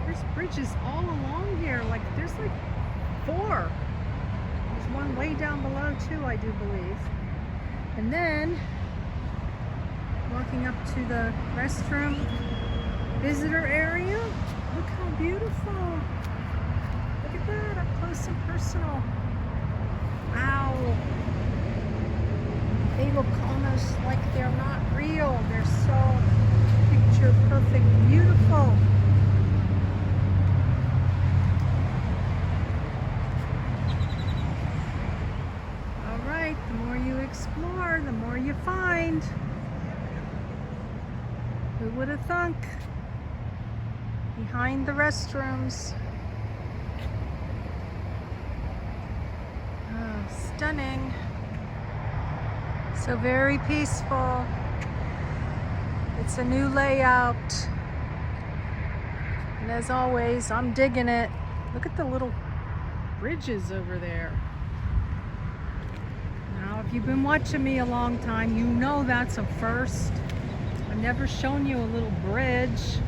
There's bridges all along here. Like there's like 4. There's one way down below too, I do believe. And then walking up to the restroom visitor area. Look how beautiful. Look at that, up close and personal. Wow. They look almost like they're not real. They're so picture perfect, beautiful. All right, the more you explore, the more you find. Who would have thunk? Behind the restrooms. Oh, stunning. So very peaceful. It's a new layout. And as always, I'm digging it. Look at the little bridges over there. Now, if you've been watching me a long time, you know that's a first. I've never shown you a little bridge,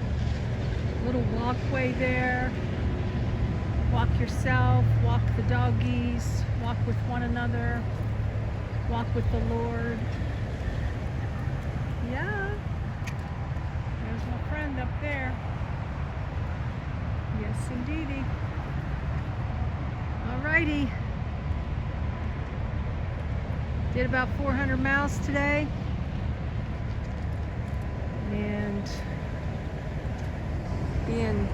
little walkway there. Walk yourself, walk the doggies, walk with one another, walk with the Lord. Yeah, there's my friend up there. Yes, indeedy. Alrighty. Did about 400 miles today. And be in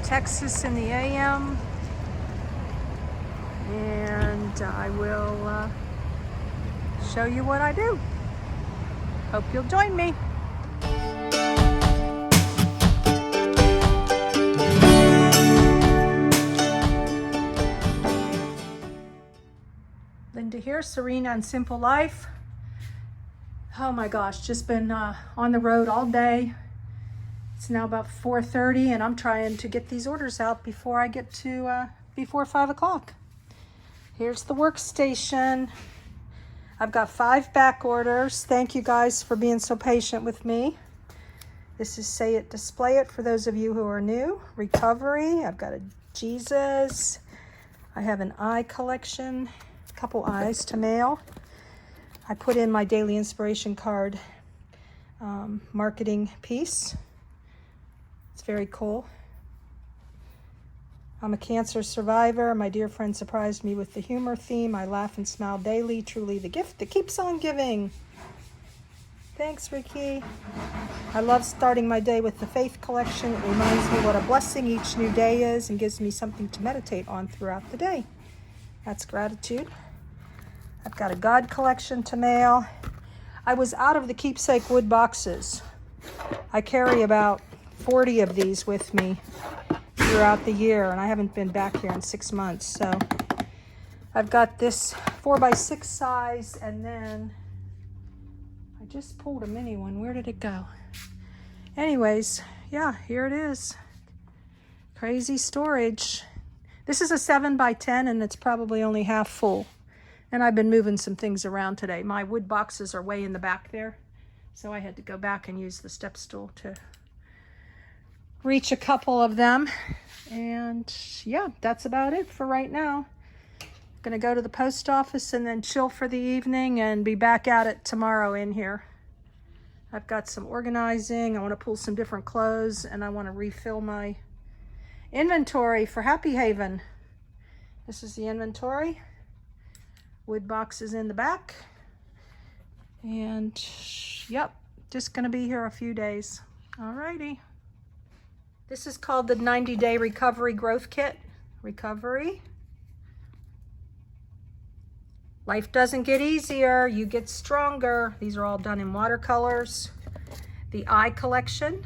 Texas in the AM. And I will show you what I do. Hope you'll join me. Linda here, Serena and Simple Life. Oh my gosh, just been on the road all day. It's now about 4:30 and I'm trying to get these orders out before I get to, before 5 o'clock. Here's the workstation. I've got 5 back orders. Thank you guys for being so patient with me. This is Say It, Display It for those of you who are new. Recovery, I've got a Jesus. I have an eye collection, a couple eyes to mail. I put in my daily inspiration card marketing piece. It's very cool. I'm a cancer survivor. My dear friend surprised me with the humor theme. I laugh and smile daily. Truly the gift that keeps on giving. Thanks, Ricky. I love starting my day with the faith collection. It reminds me what a blessing each new day is and gives me something to meditate on throughout the day. That's gratitude. I've got a God collection to mail. I was out of the keepsake wood boxes. I carry about 40 of these with me throughout the year, and I haven't been back here in 6 months. So I've got this 4x6 size, and then I just pulled a mini one. Where did it go? Anyways, yeah, here it is. Crazy storage. This is a 7x10, and it's probably only half full. And I've been moving some things around today. My wood boxes are way in the back there, so I had to go back and use the step stool to reach a couple of them. And yeah, that's about it for right now. Gonna go to the post office and then chill for the evening and be back at it tomorrow in here. I've got some organizing. I want to pull some different clothes, and I want to refill my inventory for Happy Haven. This is the inventory. Wood boxes in the back. And yep, just gonna be here a few days. Alrighty. This is called the 90-day recovery growth kit. Recovery. Life doesn't get easier, you get stronger. These are all done in watercolors. The eye collection.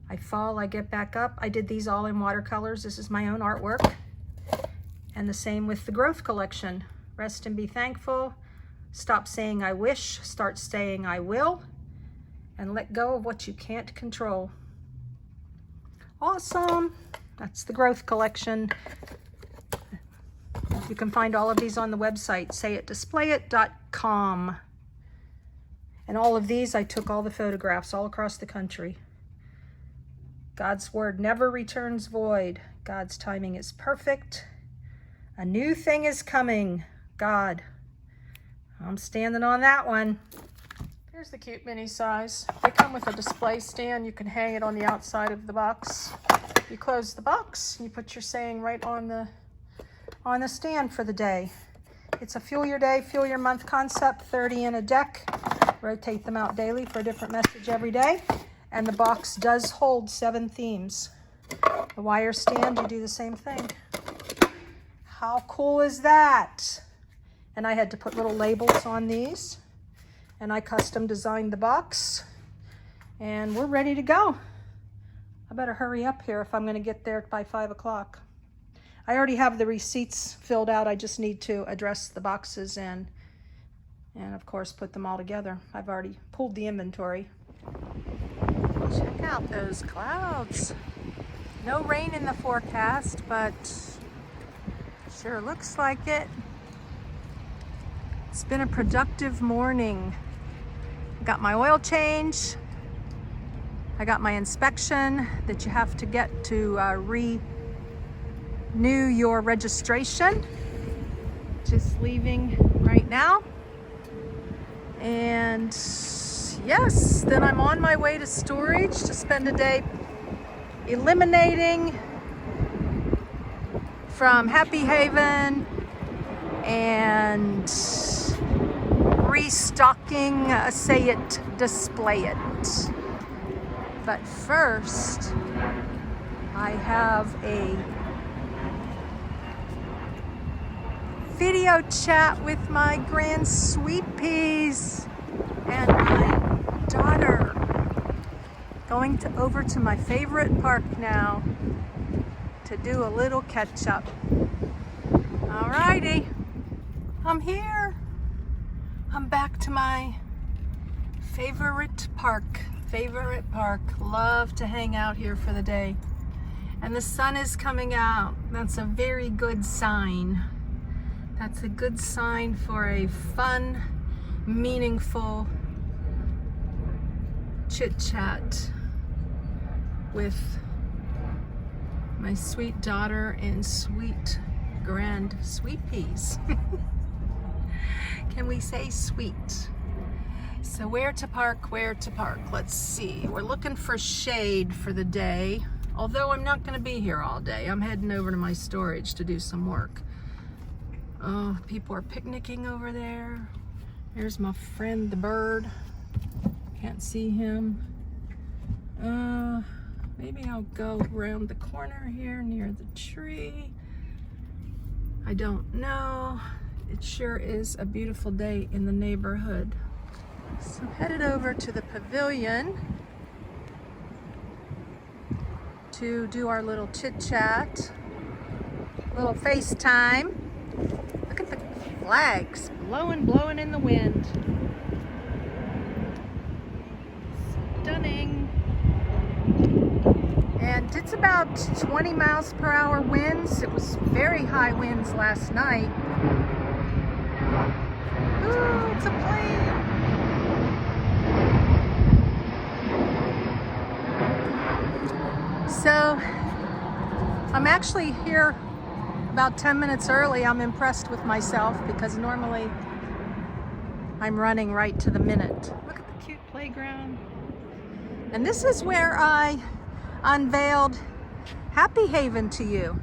I fall, I get back up. I did these all in watercolors. This is my own artwork. And the same with the growth collection. Rest and be thankful. Stop saying I wish, start saying I will. And let go of what you can't control. Awesome. That's the growth collection. You can find all of these on the website, sayitdisplayit.com. And all of these, I took all the photographs all across the country. God's word never returns void. God's timing is perfect. A new thing is coming. God. I'm standing on that one. Here's the cute mini size. They come with a display stand. You can hang it on the outside of the box. You close the box, you put your saying right on the stand for the day. It's a fuel your day, fuel your month concept, 30 in a deck. Rotate them out daily for a different message every day. And the box does hold 7 themes. The wire stand, you do the same thing. How cool is that? And I had to put little labels on these. And I custom designed the box. And we're ready to go. I better hurry up here if I'm going to get there by 5 o'clock. I already have the receipts filled out. I just need to address the boxes and of course put them all together. I've already pulled the inventory. Check out those clouds. No rain in the forecast, but sure looks like it. It's been a productive morning. Got my oil change. I got my inspection that you have to get to renew your registration. Just leaving right now. And yes, then I'm on my way to storage to spend a day eliminating from Happy Haven and restocking, say it, display it. But first, I have a video chat with my grand sweet peas and my daughter. Going over to my favorite park now to do a little catch up. Alrighty, I'm here. I'm back to my favorite park. Love to hang out here for the day. And the sun is coming out. That's a very good sign. That's a good sign for a fun, meaningful chit chat with my sweet daughter and sweet grand sweet peas. Can we say sweet? So where to park? Let's see. We're looking for shade for the day. Although I'm not going to be here all day. I'm heading over to my storage to do some work. Oh, people are picnicking over there. Here's my friend the bird. Can't see him. Maybe I'll go around the corner here near the tree. I don't know. It sure is a beautiful day in the neighborhood. So headed over to the pavilion to do our little chit chat, little FaceTime. Look at the flags blowing in the wind. Stunning. And it's about 20 miles per hour winds. It was very high winds last night. Ooh, it's a plane. So I'm actually here about 10 minutes early. I'm impressed with myself because normally I'm running right to the minute. Look at the cute playground. And this is where I unveiled Happy Haven to you,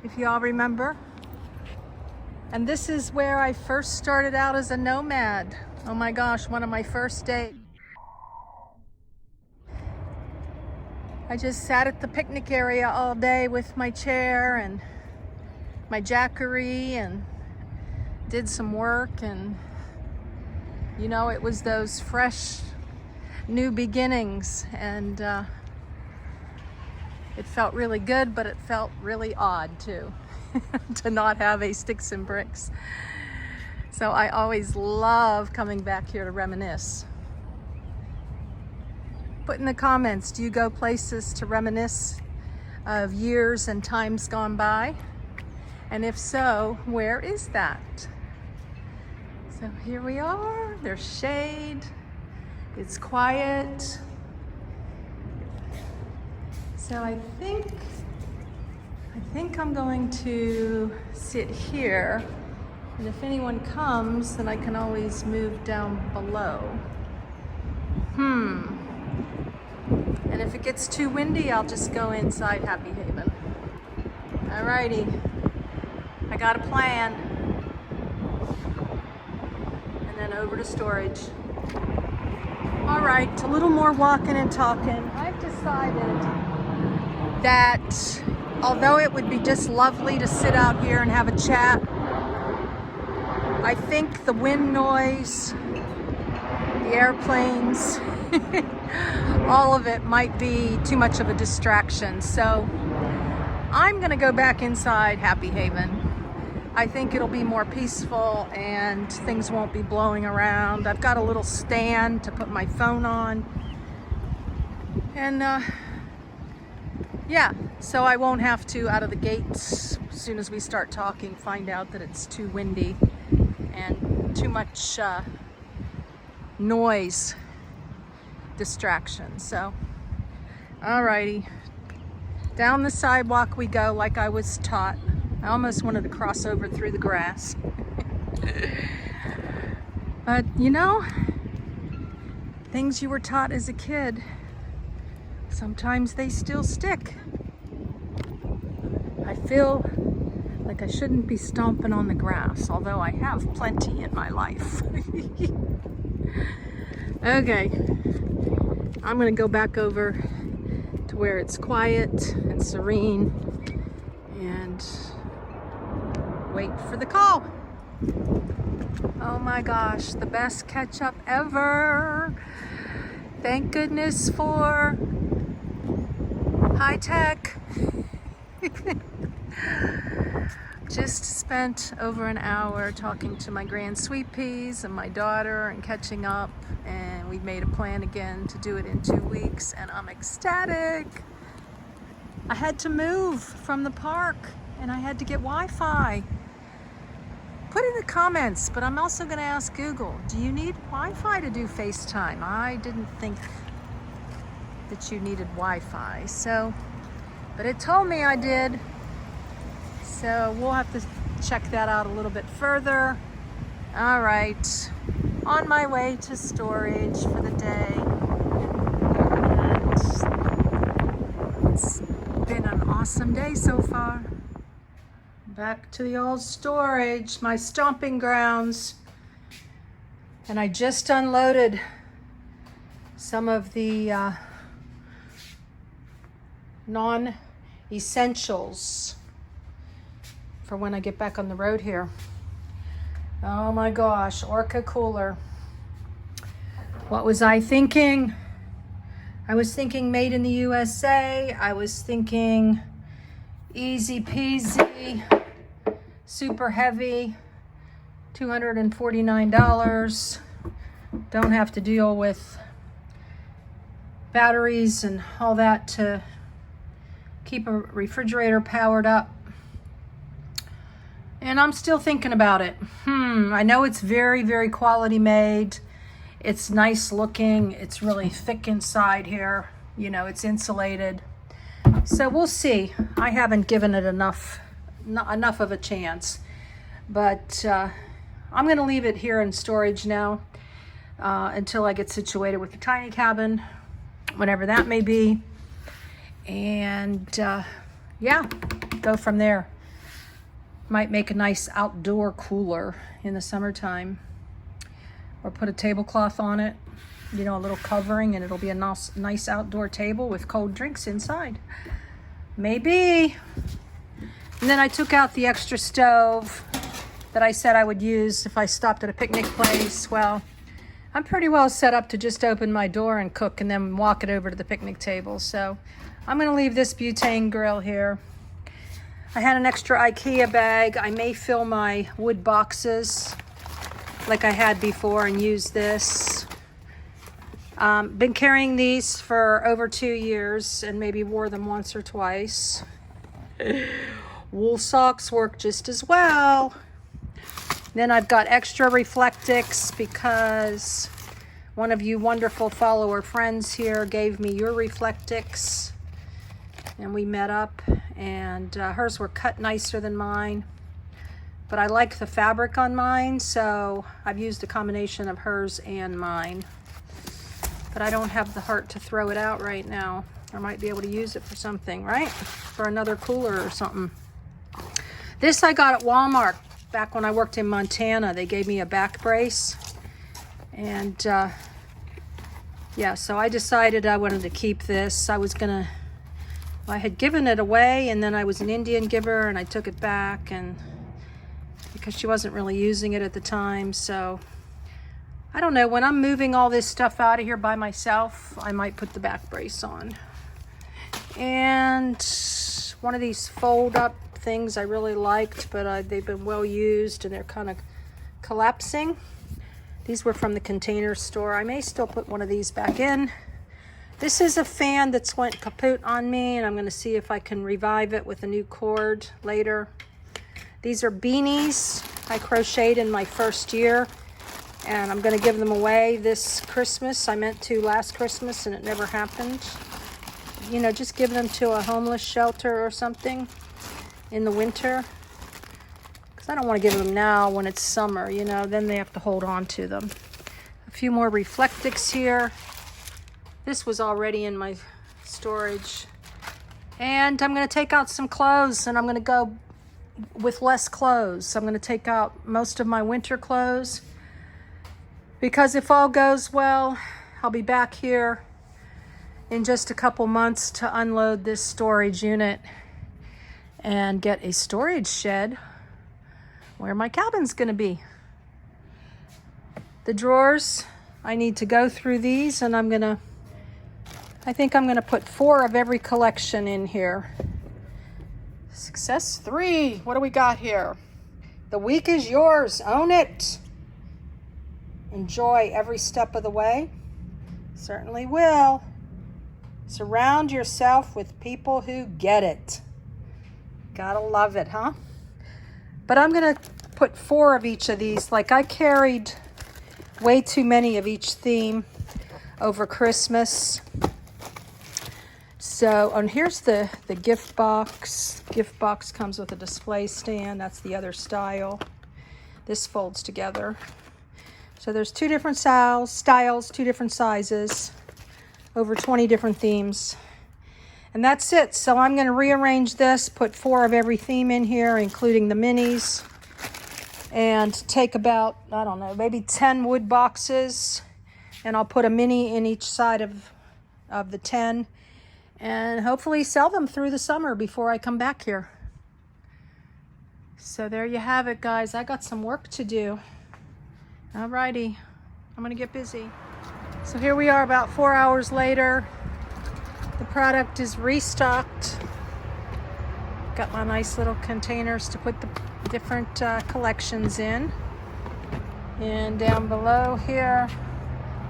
if you all remember. And this is where I first started out as a nomad. Oh my gosh, one of my first days. I just sat at the picnic area all day with my chair and my jackery and did some work, and you know, it was those fresh new beginnings, and it felt really good, but it felt really odd too to not have a sticks and bricks. So I always love coming back here to reminisce. Put in the comments, do you go places to reminisce of years and times gone by? And if so, where is that? So here we are, there's shade, it's quiet. So I think I'm going to sit here, and if anyone comes, then I can always move down below. And if it gets too windy, I'll just go inside Happy Haven. Alrighty, I got a plan. And then over to storage. All right, a little more walking and talking. I've decided that although it would be just lovely to sit out here and have a chat, I think the wind noise, the airplanes, all of it might be too much of a distraction. So I'm gonna go back inside Happy Haven. I think it'll be more peaceful and things won't be blowing around. I've got a little stand to put my phone on. And yeah, so I won't have to, out of the gates, as soon as we start talking, find out that it's too windy and too much noise distraction. So, alrighty, down the sidewalk we go like I was taught. I almost wanted to cross over through the grass. But you know, things you were taught as a kid, sometimes they still stick. I feel like I shouldn't be stomping on the grass, although I have plenty in my life. Okay, I'm gonna go back over to where it's quiet and serene and wait for the call. Oh my gosh, the best ketchup ever. Thank goodness for high tech. Just spent over an hour talking to my grand sweet peas and my daughter and catching up, and we've made a plan again to do it in 2 weeks, and I'm ecstatic. I had to move from the park and I had to get Wi-Fi. Put in the comments, but I'm also going to ask Google, do you need Wi-Fi to do FaceTime? I didn't think that you needed Wi-Fi, so, but it told me I did. So we'll have to check that out a little bit further. All right, on my way to storage for the day. And it's been an awesome day so far. Back to the old storage, my stomping grounds. And I just unloaded some of the non-essentials for when I get back on the road here. Oh my gosh, Orca cooler. What was I thinking? I was thinking made in the USA. I was thinking easy peasy, super heavy, $249. Don't have to deal with batteries and all that to keep a refrigerator powered up. And I'm still thinking about it. I know it's very, very quality made. It's nice looking. It's really thick inside here. You know, it's insulated. So we'll see. I haven't given it enough of a chance. But I'm going to leave it here in storage now until I get situated with the tiny cabin, whenever that may be. And yeah, go from there. Might make a nice outdoor cooler in the summertime, or put a tablecloth on it, you know, a little covering, and it'll be a nice outdoor table with cold drinks inside. Maybe. And then I took out the extra stove that I said I would use if I stopped at a picnic place. Well, I'm pretty well set up to just open my door and cook and then walk it over to the picnic table. So I'm going to leave this butane grill here. I had an extra IKEA bag. I may fill my wood boxes like I had before and use this. Been carrying these for over 2 years and maybe wore them once or twice. Wool socks work just as well. Then I've got extra Reflectix because one of you wonderful follower friends here gave me your Reflectix. and we met up, and hers were cut nicer than mine. But I like the fabric on mine, so I've used a combination of hers and mine. But I don't have the heart to throw it out right now. I might be able to use it for something, right? For another cooler or something. This I got at Walmart back when I worked in Montana. They gave me a back brace. And yeah, so I decided I wanted to keep this. I had given it away, and then I was an Indian giver, and I took it back, and because she wasn't really using it at the time. So I don't know, when I'm moving all this stuff out of here by myself, I might put the back brace on. And one of these fold up things I really liked, but they've been well used and they're kind of collapsing. These were from the Container Store. I may still put one of these back in. This is a fan that's went kaput on me, and I'm going to see if I can revive it with a new cord later. These are beanies I crocheted in my first year, and I'm going to give them away this Christmas. I meant to last Christmas, and it never happened. You know, just give them to a homeless shelter or something in the winter. Because I don't want to give them now when it's summer, you know, then they have to hold on to them. A few more Reflectics here. This was already in my storage. And I'm going to take out some clothes, and I'm going to go with less clothes. I'm going to take out most of my winter clothes, because if all goes well, I'll be back here in just a couple months to unload this storage unit and get a storage shed where my cabin's going to be. The drawers, I need to go through these, and I think I'm going to put 4 of every collection in here. Success 3. What do we got here? The week is yours. Own it. Enjoy every step of the way. Certainly will. Surround yourself with people who get it. Gotta love it, huh? But I'm going to put 4 of each of these. Like, I carried way too many of each theme over Christmas. So, and here's the gift box. Gift box comes with a display stand. That's the other style. This folds together. So there's 2 different styles, 2 different sizes, over 20 different themes. And that's it. So I'm going to rearrange this, put 4 of every theme in here, including the minis, and take about, I don't know, maybe 10 wood boxes, and I'll put a mini in each side of the 10, and hopefully sell them through the summer before I come back here. So there you have it, guys. I got some work to do. Alrighty, I'm gonna get busy. So here we are about 4 hours later. The product is restocked. Got my nice little containers to put the different collections in. And down below here,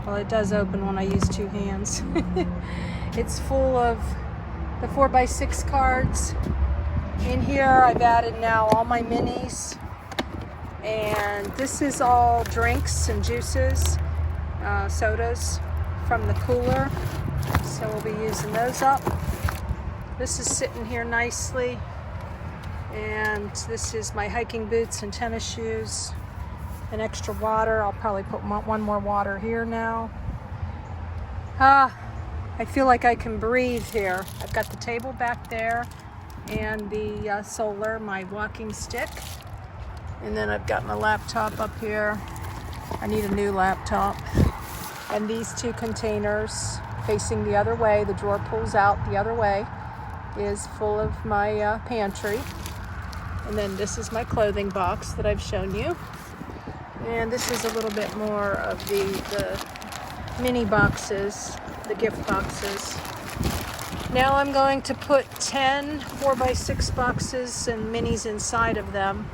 well, it does open when I use 2 hands. It's full of the 4x6 cards. In here, I've added now all my minis. And this is all drinks and juices, sodas from the cooler. So we'll be using those up. This is sitting here nicely. And this is my hiking boots and tennis shoes. And extra water. I'll probably put one more water here now. I feel like I can breathe here. I've got the table back there and the solar, my walking stick. And then I've got my laptop up here. I need a new laptop. And these 2 containers facing the other way, the drawer pulls out the other way, is full of my pantry. And then this is my clothing box that I've shown you. And this is a little bit more of the mini boxes, the gift boxes. Now I'm going to put 10 4x6 boxes and minis inside of them.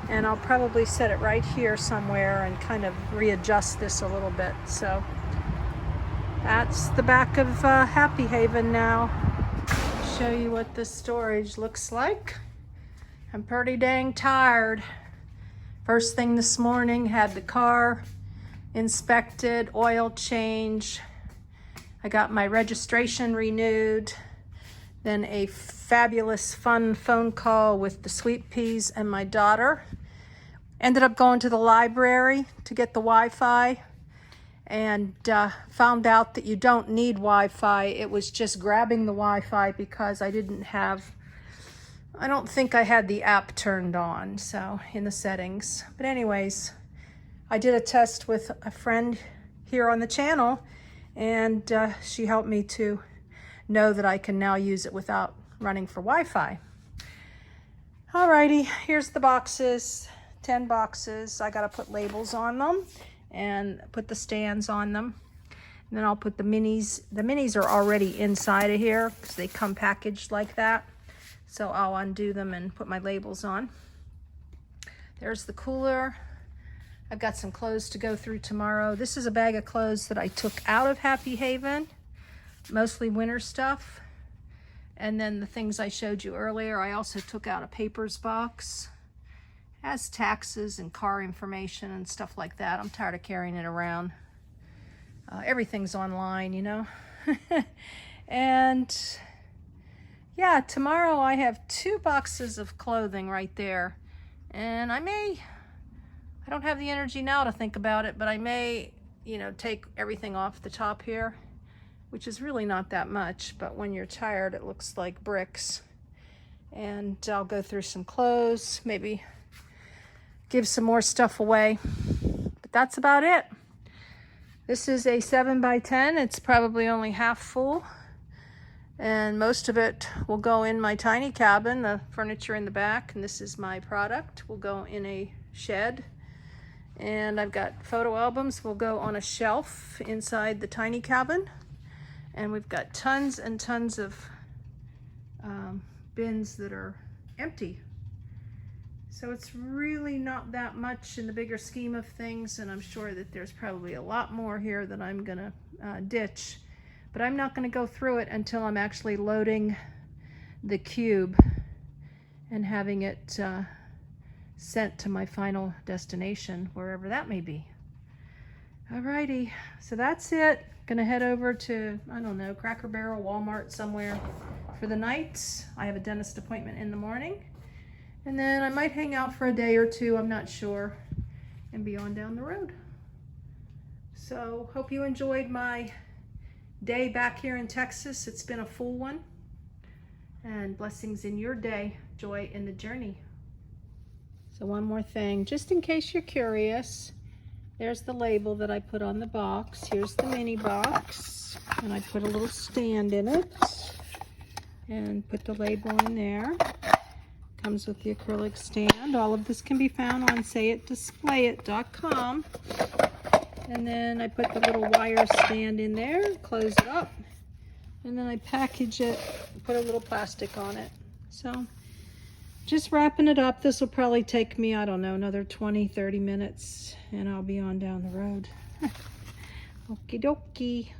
And I'll probably set it right here somewhere and kind of readjust this a little bit. So that's the back of Happy Haven now. I'll show you what this storage looks like. I'm pretty dang tired. First thing this morning, had the car inspected, oil change. I got my registration renewed. Then a fabulous, fun phone call with the sweet peas and my daughter. Ended up going to the library to get the Wi-Fi, and found out that you don't need Wi-Fi. It was just grabbing the Wi-Fi because I don't think I had the app turned on, so in the settings. But anyways, I did a test with a friend here on the channel, and she helped me to know that I can now use it without running for Wi-Fi. Alrighty, here's the boxes, 10 boxes. I gotta put labels on them and put the stands on them. And then I'll put the minis. The minis are already inside of here because they come packaged like that. So I'll undo them and put my labels on. There's the cooler. I've got some clothes to go through tomorrow. This is a bag of clothes that I took out of Happy Haven, mostly winter stuff. And then the things I showed you earlier, I also took out a papers box. It has taxes and car information and stuff like that. I'm tired of carrying it around. Everything's online, you know. And yeah, tomorrow I have 2 boxes of clothing right there. And I don't have the energy now to think about it, but I may, you know, take everything off the top here, which is really not that much, but when you're tired, it looks like bricks. And I'll go through some clothes, maybe give some more stuff away, but that's about it. This is a 7x10. It's probably only half full, and most of it will go in my tiny cabin, the furniture in the back, and this is my product, will go in a shed. And I've got photo albums will go on a shelf inside the tiny cabin. And we've got tons and tons of bins that are empty. So it's really not that much in the bigger scheme of things, and I'm sure that there's probably a lot more here that I'm gonna ditch. But I'm not gonna go through it until I'm actually loading the cube and having it sent to my final destination, wherever that may be. Alrighty, so that's it. Gonna head over to, I don't know, Cracker Barrel, Walmart, somewhere for the night. I have a dentist appointment in the morning. And then I might hang out for a day or two, I'm not sure, and be on down the road. So hope you enjoyed my day back here in Texas. It's been a full one. And blessings in your day, joy in the journey. So one more thing, just in case you're curious, there's the label that I put on the box. Here's the mini box, and I put a little stand in it and put the label in there. Comes with the acrylic stand. All of this can be found on sayitdisplayit.com. And then I put the little wire stand in there, close it up, and then I package it, put a little plastic on it. So just wrapping it up. This will probably take me, I don't know, another 20-30 minutes, and I'll be on down the road. Okie dokie.